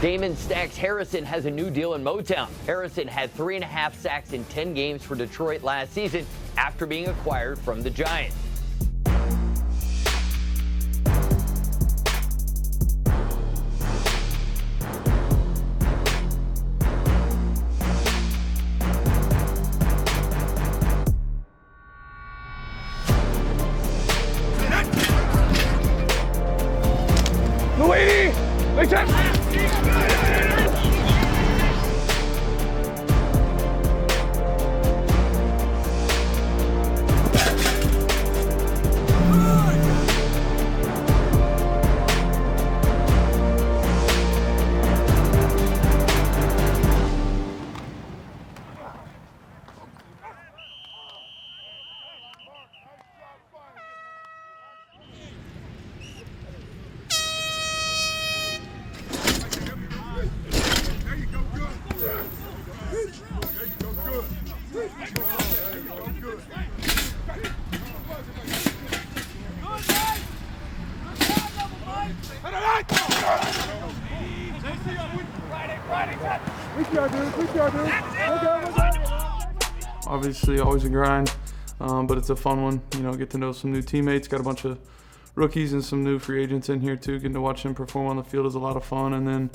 Damon Stacks Harrison has a new deal in Motown. Harrison had 3.5 sacks in 10 games for Detroit last season after being acquired from the Giants. Obviously, always a grind, but it's a fun one. You know, get to know some new teammates. Got a bunch of rookies and some new free agents in here too. Getting to watch them perform on the field is a lot of fun. And then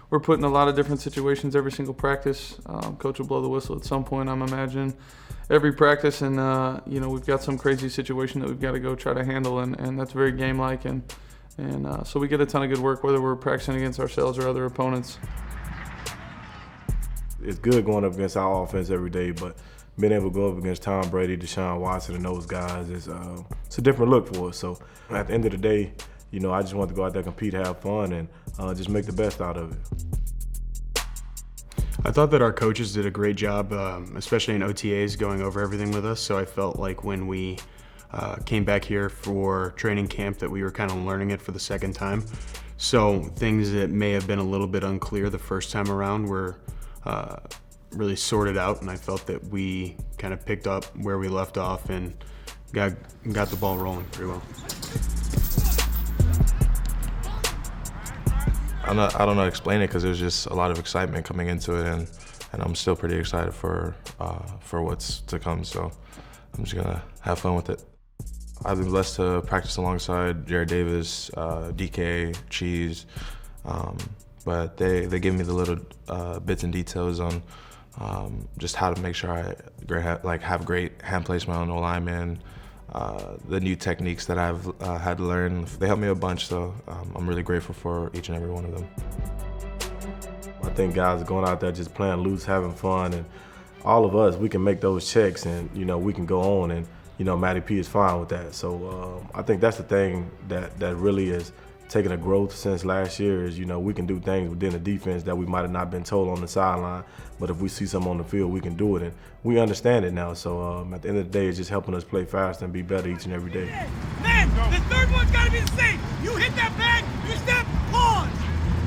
we're put in a lot of different situations every single practice. Coach will blow the whistle at some point, I'm imagining, every practice. And you know, we've got some crazy situation that we've got to go try to handle, and that's very game-like. And so we get a ton of good work, whether we're practicing against ourselves or other opponents. It's good going up against our offense every day, but being able to go up against Tom Brady, Deshaun Watson, and those guys is it's a different look for us. So at the end of the day, you know, I just want to go out there, compete, have fun, and just make the best out of it. I thought that our coaches did a great job, especially in OTAs, going over everything with us. So I felt like when we came back here for training camp that we were kind of learning it for the second time. So things that may have been a little bit unclear the first time around were really sorted out, and I felt that we kind of picked up where we left off and got the ball rolling pretty well. I don't know how to explain it because there's just a lot of excitement coming into it, and I'm still pretty excited for what's to come. So I'm just gonna have fun with it. I've been blessed to practice alongside Jared Davis, DK, Cheese, but they give me the little bits and details on just how to make sure I have great hand placement on the lineman, the new techniques that I've had to learn. They helped me a bunch, so I'm really grateful for each and every one of them. I think guys are going out there just playing loose, having fun, and all of us, we can make those checks, and you know, we can go on, and you know, Matty P is fine with that. So I think that's the thing that really is taking a growth since last year is, you know, we can do things within the defense that we might have not been told on the sideline, but if we see something on the field, we can do it, and we understand it now. So at the end of the day, it's just helping us play faster and be better each and every day. Man, the third one's got to be the same. You hit that bag, you step, pause,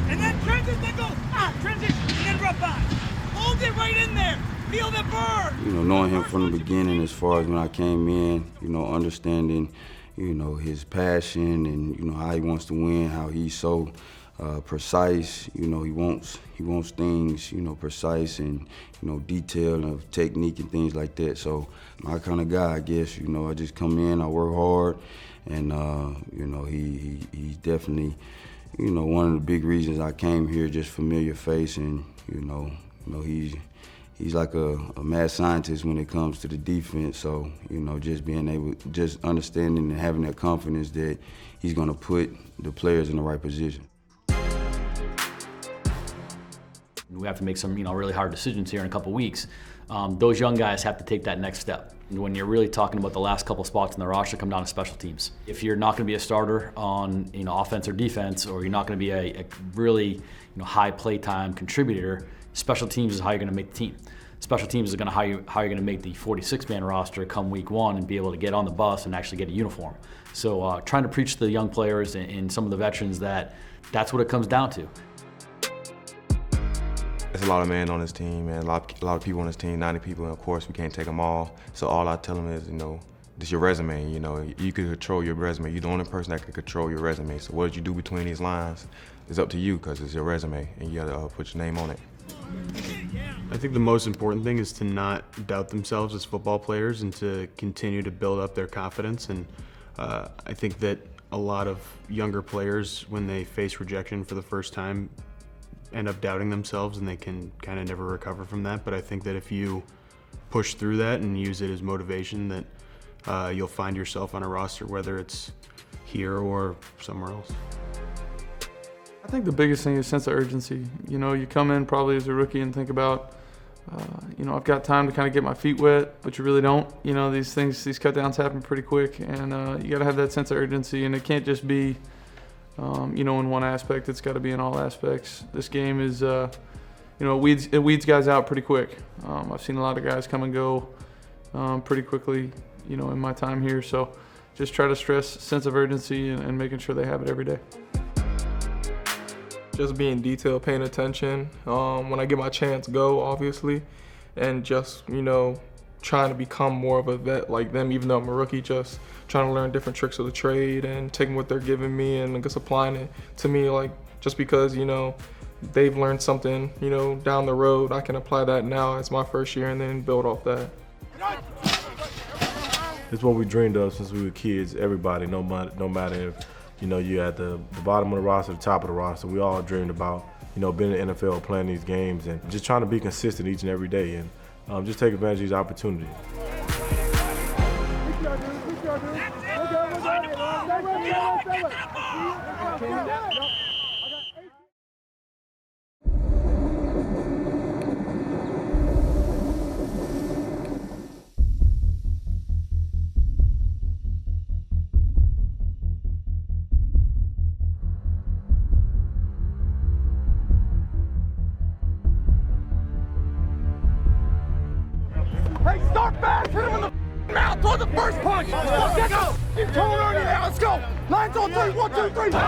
and then transition, then go, transition, and then rub by. Hold it right in there. Feel the burn. You know, knowing him from the beginning as far as when I came in, you know, understanding, you know, his passion and, you know, how he wants to win, how he's so precise. You know, he wants things, you know, precise and, you know, detailed of technique and things like that. So my kind of guy, I guess, you know, I just come in, I work hard, and, you know, he's definitely, you know, one of the big reasons I came here, just familiar face, and, you know, he's like a mad scientist when it comes to the defense. So, you know, just being able, just understanding and having that confidence that he's going to put the players in the right position. We have to make some, you know, really hard decisions here in a couple weeks. Those young guys have to take that next step. When you're really talking about the last couple spots in the roster, come down to special teams. If you're not going to be a starter on, you know, offense or defense, or you're not going to be a really, you know, high playtime contributor, special teams is how you're going to make the team. Special teams is going to how you're going to make the 46-man roster come week one and be able to get on the bus and actually get a uniform. So trying to preach to the young players and some of the veterans that's what it comes down to. There's a lot of men on this team, and a lot of people on this team, 90 people, and of course we can't take them all. So all I tell them is, you know, it's your resume. You know, you can control your resume. You're the only person that can control your resume. So what you do between these lines is up to you because it's your resume, and you got to put your name on it. I think the most important thing is to not doubt themselves as football players and to continue to build up their confidence. And I think that a lot of younger players, when they face rejection for the first time, end up doubting themselves, and they can kind of never recover from that. But I think that if you push through that and use it as motivation, that you'll find yourself on a roster, whether it's here or somewhere else. I think the biggest thing is sense of urgency. You know, you come in probably as a rookie and think about, you know, I've got time to kind of get my feet wet, but you really don't. You know, these cutdowns happen pretty quick, and you got to have that sense of urgency, and it can't just be, you know, in one aspect. It's got to be in all aspects. This game is, you know, it weeds guys out pretty quick. I've seen a lot of guys come and go pretty quickly, you know, in my time here. So just try to stress sense of urgency and making sure they have it every day. Just being detailed, paying attention. When I get my chance, go, obviously. And just, you know, trying to become more of a vet like them, even though I'm a rookie, just trying to learn different tricks of the trade and taking what they're giving me and just applying it to me. Like, just because, you know, they've learned something, you know, down the road, I can apply that now as my first year and then build off that. It's what we dreamed of since we were kids, everybody, no matter if, you know, you're at the bottom of the roster, the top of the roster. We all dreamed about, you know, being in the NFL, playing these games, and just trying to be consistent each and every day, and just take advantage of these opportunities. Hey, start fast! Hit him in the mouth toward the first punch! Let's go! Keep towing on you now, let's go! Lines on three, 1, 2, 3, go!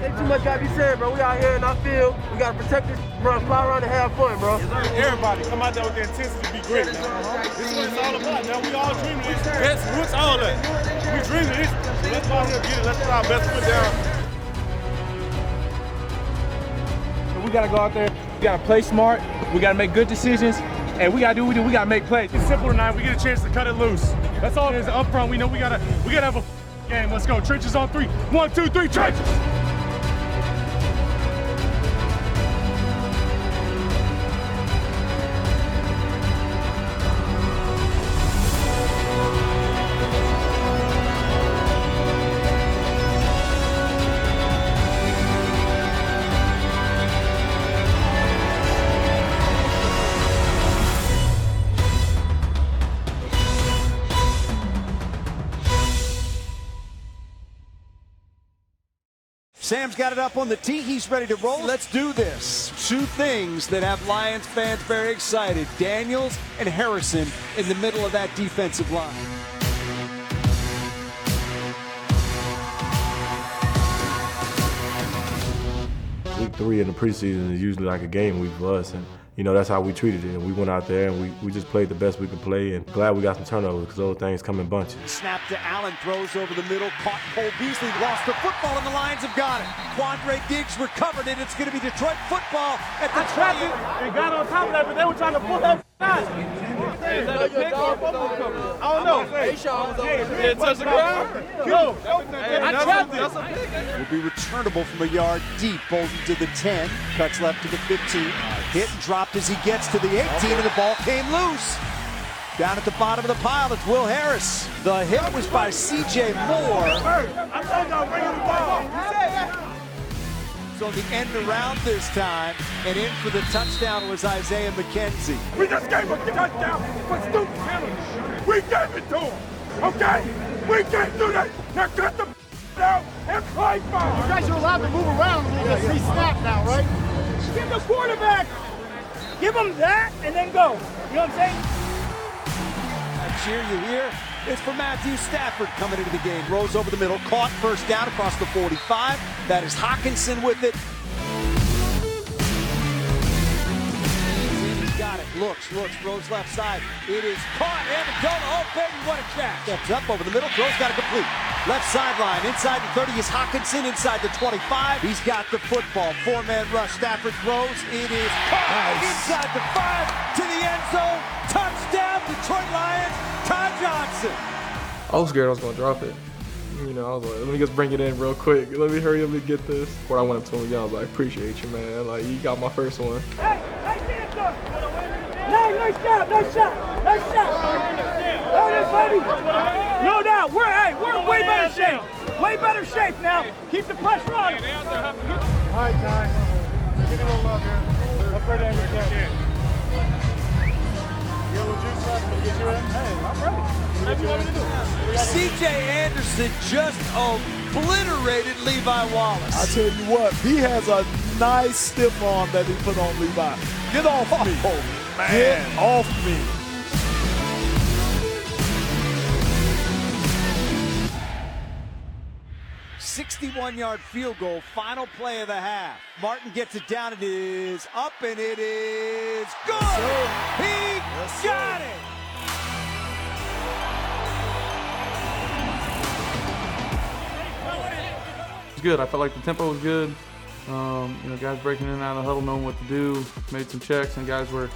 Ain't too much gotta be said, bro. We out here in our field. We gotta protect this, bro. Fly around and have fun, bro. Everybody come out there with the intensity to be great, man. This is what it's all about, man. We all dream of this. That's what's all that. We dream of this. So let's go out here and get it. Let's put our best foot down. We gotta go out there. We gotta play smart. We gotta make good decisions. And we gotta do what we do. We gotta make plays. It's simple tonight. We get a chance to cut it loose. That's all it is up front. We know we gotta have a game. Let's go. Trenches on three. 1, 2, 3, trenches. Sam's got it up on the tee. He's ready to roll. Let's do this. Two things that have Lions fans very excited. Daniels and Harrison in the middle of that defensive line. Week 3 in the preseason is usually like a game week for us, and you know, that's how we treated it. And we went out there and we just played the best we could play, and glad we got some turnovers because those things come in bunches. Snap to Allen, throws over the middle, caught Cole Beasley, lost the football, and the Lions have got it. Quandre Diggs recovered it. It's going to be Detroit football at the 20. They got on top of that, but they were trying to pull that out. Is that a pick or a fumble recovery? I don't know. It touched the ground? No. I trapped it. Will be returnable from a yard deep. Bolden to the 10, cuts left to the 15. Hit and dropped as he gets to the 18, and the ball came loose. Down at the bottom of the pile, it's Will Harris. The hit was by C.J. Moore. I told y'all, bring him the ball. So the end around this time, and in for the touchdown was Isaiah McKenzie. We just gave him a touchdown for stupid penalty. We gave it to him, okay? We can't do that. Now cut the down and play ball. You guys are allowed to move around a little bit. Re-snap now, right? Give the quarterback. Give him that and then go. You know what I'm saying? cheer you hear is for Matthew Stafford coming into the game. Rose over the middle, caught first down across the 45. That is Hawkinson with it. He's got it, looks, throws left side. It is caught, Amendola, oh baby, what a catch. Steps up over the middle, throws, got it complete. Left sideline, inside the 30 is Hawkinson, inside the 25. He's got the football, four-man rush. Stafford throws, it is caught inside the 5 to the end zone. Touchdown, Detroit Lions, Ty Johnson. I was scared I was gonna drop it. You know, I was like, let me just bring it in real quick. Let me hurry up and get this. When I went up to him again, I was like, appreciate you, man. Like, you got my first one. Hey, Dancer! Nice shot! Oh, this baby! No doubt, we're in way better shape. Way better shape now. Keep the pressure on him. All right, Ty. Give me a little love here. Up right there, McCann. You got a little juice left? Can we get you in? Hey, I'm ready. Whatever you want me to do. C.J. Anderson just obliterated Levi Wallace. I tell you what, he has a nice stiff arm that he put on Levi. Get off me. Oh, man. Get off me. '61-yard field goal, final play of the half. Martin gets it down, it is up, and it is good! He got it! It's good. I felt like the tempo was good. You know, guys breaking in and out of the huddle, knowing what to do, made some checks, and guys were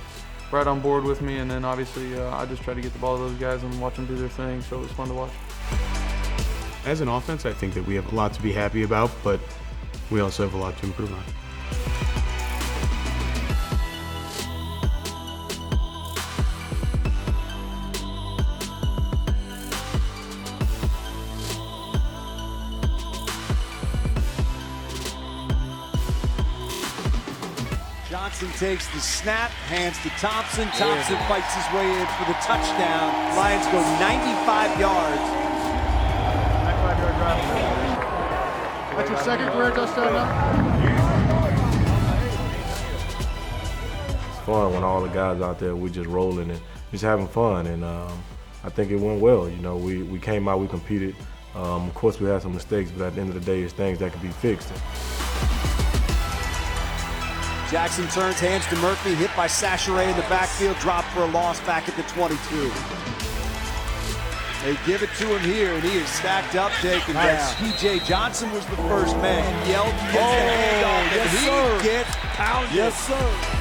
right on board with me. And then obviously, I just tried to get the ball to those guys and watch them do their thing, so it was fun to watch. As an offense, I think that we have a lot to be happy about, but we also have a lot to improve on. Johnson takes the snap, hands to Thompson. Thompson fights his way in for the touchdown. Lions go 95 yards. That's your second career touchdown now? It's fun when all the guys out there, we just rolling and just having fun. And I think it went well. You know, we came out, we competed. Of course, we had some mistakes, but at the end of the day, it's things that can be fixed. Jackson turns, hands to Murphy, hit by Sachere in the backfield, dropped for a loss back at the 22. They give it to him here, and he is stacked up, taken down. P.J. Johnson was the first man. Yelled, gets the handoff, and he gets pounded. Yes, sir.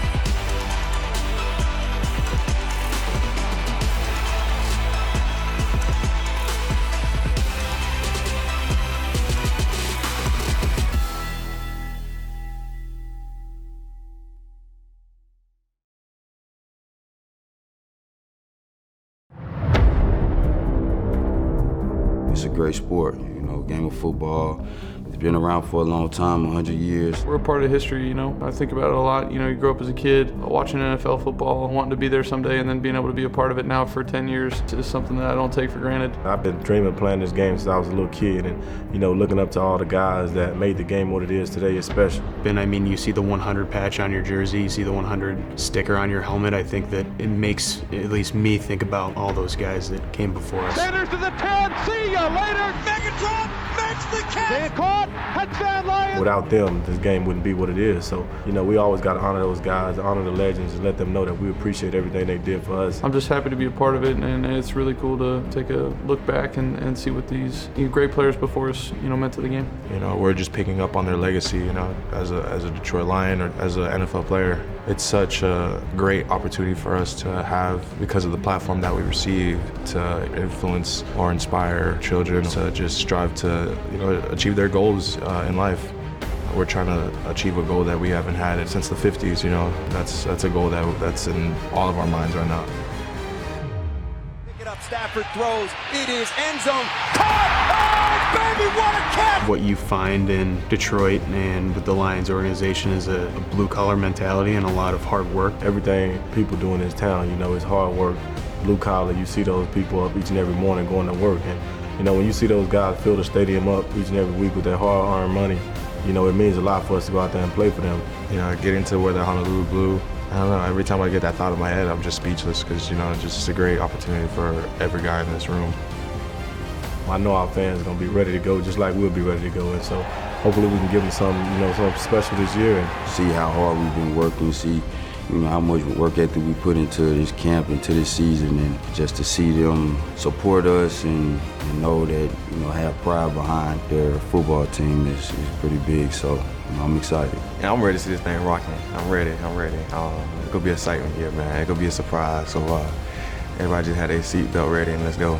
It's a great sport, you know, game of football. It's been around for a long time, 100 years. We're a part of history, you know. I think about it a lot. You know, you grow up as a kid watching NFL football, wanting to be there someday, and then being able to be a part of it now for 10 years is something that I don't take for granted. I've been dreaming of playing this game since I was a little kid, and, you know, looking up to all the guys that made the game what it is today is special. Ben, I mean, you see the 100 patch on your jersey, you see the 100 sticker on your helmet. I think that it makes, at least me, think about all those guys that came before us. Sanders to the 10, see ya later! Megatron makes the catch! They caught, touchdown Lions! Without them, this game wouldn't be what it is. So, you know, we always got to honor those guys, honor the legends, and let them know that we appreciate everything they did for us. I'm just happy to be a part of it, and it's really cool to take a look back and see what these great players before us, you know, meant to the game. You know, we're just picking up on their legacy, you know, as a Detroit Lion or as an NFL player. It's such a great opportunity for us to have, because of the platform that we receive, to influence or inspire children to just strive to, you know, achieve their goals in life. We're trying to achieve a goal that we haven't had since the 50s, you know. That's a goal that's in all of our minds right now. Pick it up, Stafford throws, it is end zone, caught! Oh, baby, what a catch! What you find in Detroit and with the Lions organization is a blue-collar mentality and a lot of hard work. Everything people do in this town, you know, is hard work. Blue collar, you see those people up each and every morning going to work. And, you know, when you see those guys fill the stadium up each and every week with their hard-earned money, you know, it means a lot for us to go out there and play for them. You know, getting to wear the Honolulu blue I don't know, every time I get that thought in my head, I'm just speechless because, you know, it's just a great opportunity for every guy in this room. I know our fans are going to be ready to go just like we'll be ready to go. And so hopefully we can give them something special this year. And see how hard we've been working, see, you know, how much work ethic we put into this camp, into this season, and just to see them support us and know that, you know, have pride behind their football team is pretty big. So, you know, I'm excited. Yeah, I'm ready to see this thing rocking. I'm ready. It's going to be an exciting year, man. It's going to be a surprise. So everybody just had their seatbelt ready and let's go.